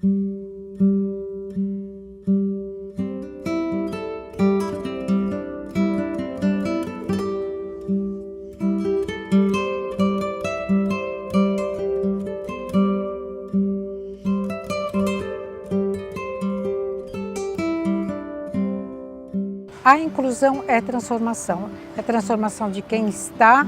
A inclusão é transformação de quem está,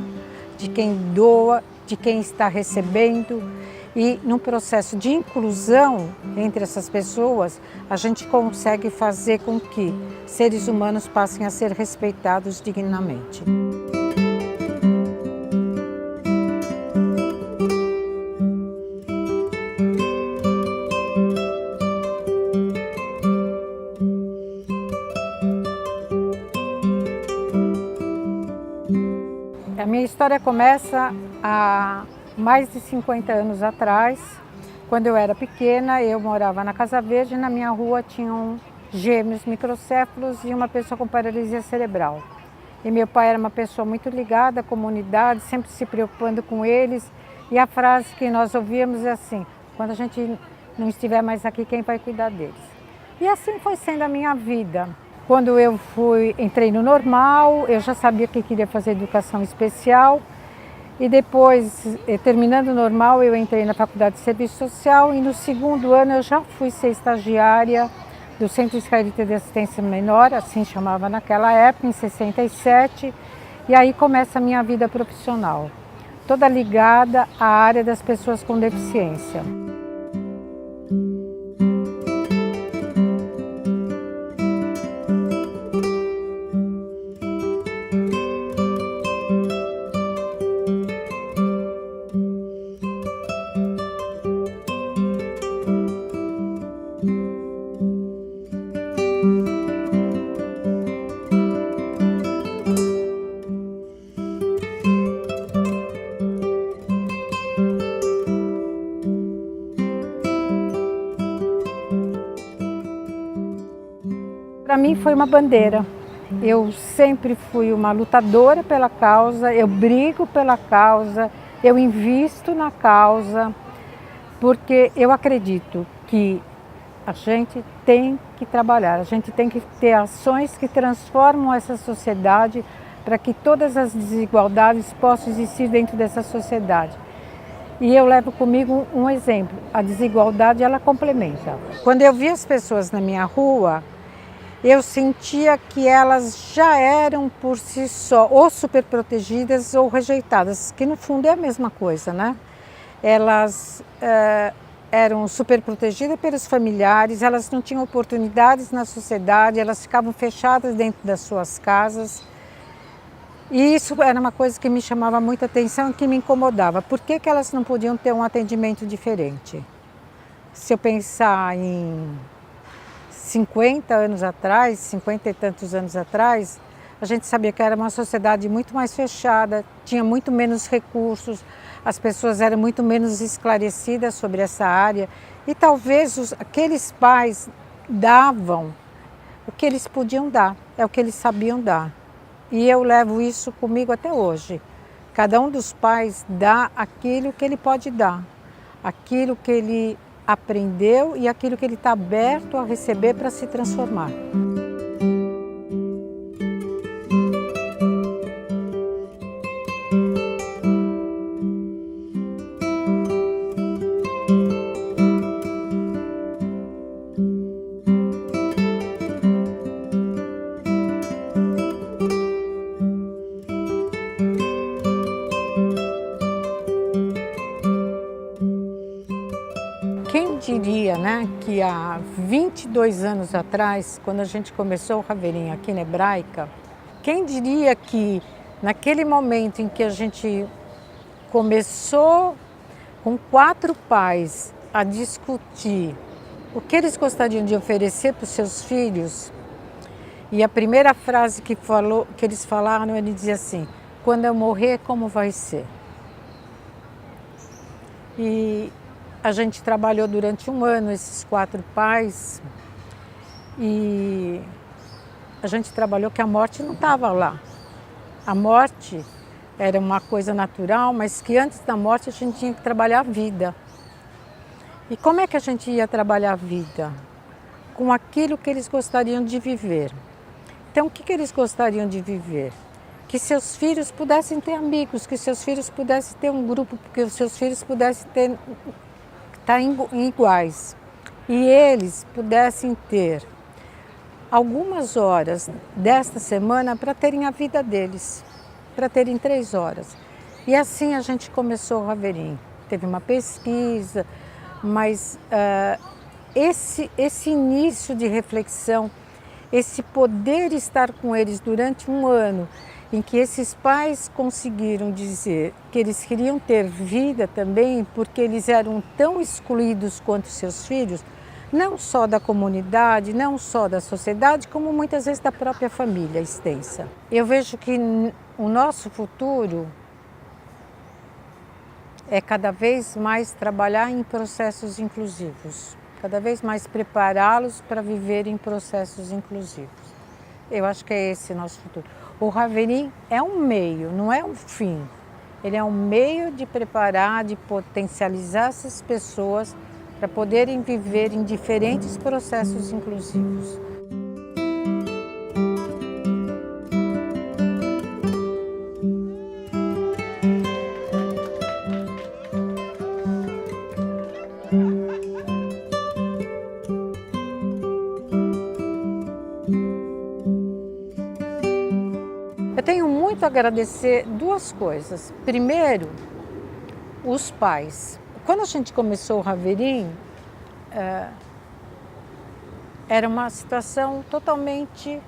de quem doa, de quem está recebendo. E no processo de inclusão entre essas pessoas, a gente consegue fazer com que seres humanos passem a ser respeitados dignamente. A minha história começa há mais de 50 anos atrás. Quando eu era pequena, eu morava na Casa Verde e na minha rua tinham gêmeos microcéfalos e uma pessoa com paralisia cerebral. E meu pai era uma pessoa muito ligada à comunidade, sempre se preocupando com eles. E a frase que nós ouvíamos é assim: quando a gente não estiver mais aqui, quem vai cuidar deles? E assim foi sendo a minha vida. Quando eu entrei no normal, eu já sabia que queria fazer educação especial. E depois, terminando o normal, eu entrei na faculdade de serviço social e no segundo ano eu já fui ser estagiária do Centro Israelita de Assistência Menor, assim chamava naquela época, em 67. E aí começa a minha vida profissional, toda ligada à área das pessoas com deficiência. Para mim foi uma bandeira. Eu sempre fui uma lutadora pela causa, eu brigo pela causa, eu invisto na causa, porque eu acredito que a gente tem que trabalhar, a gente tem que ter ações que transformam essa sociedade para que todas as desigualdades possam existir dentro dessa sociedade. E eu levo comigo um exemplo: a desigualdade ela complementa. Quando eu vi as pessoas na minha rua, eu sentia que elas já eram por si só ou superprotegidas ou rejeitadas, que no fundo é a mesma coisa, né? Elas eram superprotegidas pelos familiares, elas não tinham oportunidades na sociedade, elas ficavam fechadas dentro das suas casas. E isso era uma coisa que me chamava muita atenção e que me incomodava. Por que que elas não podiam ter um atendimento diferente? Se eu pensar em 50 anos atrás, 50 e tantos anos atrás, a gente sabia que era uma sociedade muito mais fechada, tinha muito menos recursos, as pessoas eram muito menos esclarecidas sobre essa área e talvez aqueles pais davam o que eles podiam dar, é o que eles sabiam dar. E eu levo isso comigo até hoje. Cada um dos pais dá aquilo que ele pode dar, aquilo que ele aprendeu e aquilo que ele está aberto a receber para se transformar. Quem diria, né, que há 22 anos atrás, quando a gente começou o Raveirinho aqui na Hebraica, quem diria que naquele momento em que a gente começou com 4 pais a discutir o que eles gostariam de oferecer para os seus filhos, e a primeira frase que eles falaram, ele dizia assim: quando eu morrer, como vai ser? E a gente trabalhou durante um ano, esses 4 pais, e a gente trabalhou que a morte não estava lá. A morte era uma coisa natural, mas que antes da morte a gente tinha que trabalhar a vida. E como é que a gente ia trabalhar a vida? Com aquilo que eles gostariam de viver. Então, o que eles gostariam de viver? Que seus filhos pudessem ter amigos, que seus filhos pudessem ter um grupo, que os seus filhos pudessem estar iguais. E eles pudessem ter algumas horas desta semana para terem a vida deles, para terem 3 horas. E assim a gente começou o Raverim. Teve uma pesquisa, mas esse início de reflexão, esse poder estar com eles durante um ano, em que esses pais conseguiram dizer que eles queriam ter vida também, porque eles eram tão excluídos quanto seus filhos, não só da comunidade, não só da sociedade, como muitas vezes da própria família extensa. Eu vejo que o nosso futuro é cada vez mais trabalhar em processos inclusivos, cada vez mais prepará-los para viver em processos inclusivos. Eu acho que é esse nosso futuro. O Raverim é um meio, não é um fim. Ele é um meio de preparar, de potencializar essas pessoas para poderem viver em diferentes processos inclusivos. Eu tenho muito a agradecer 2 coisas. Primeiro, os pais. Quando a gente começou o Raverim, era uma situação totalmente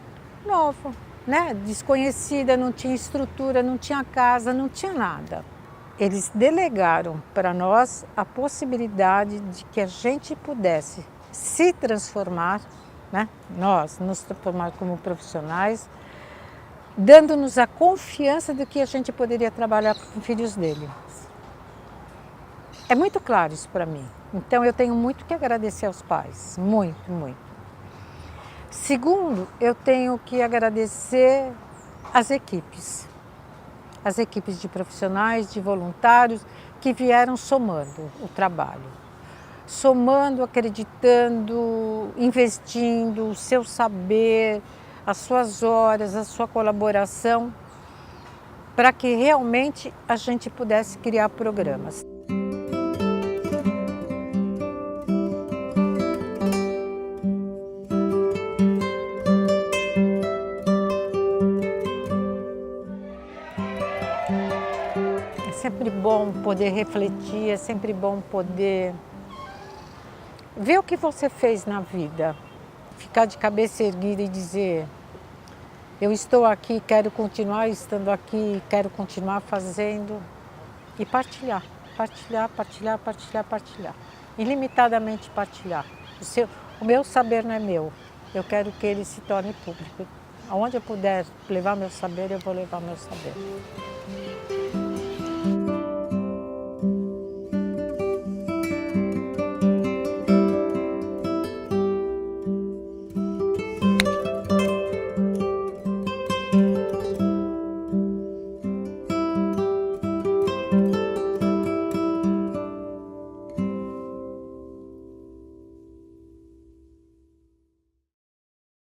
nova, né? Desconhecida, não tinha estrutura, não tinha casa, não tinha nada. Eles delegaram para nós a possibilidade de que a gente pudesse se transformar, né? Nós nos transformar como profissionais, dando-nos a confiança de que a gente poderia trabalhar com filhos dele. É muito claro isso para mim. Então eu tenho muito que agradecer aos pais, muito, muito. Segundo, eu tenho que agradecer as equipes de profissionais, de voluntários que vieram somando o trabalho, somando, acreditando, investindo o seu saber, as suas horas, a sua colaboração, para que realmente a gente pudesse criar programas. É sempre bom poder refletir, é sempre bom poder ver o que você fez na vida, ficar de cabeça erguida e dizer: eu estou aqui, quero continuar estando aqui, quero continuar fazendo, e partilhar, partilhar, partilhar, partilhar, partilhar, ilimitadamente partilhar. O meu saber não é meu, eu quero que ele se torne público. Aonde eu puder levar meu saber, eu vou levar meu saber.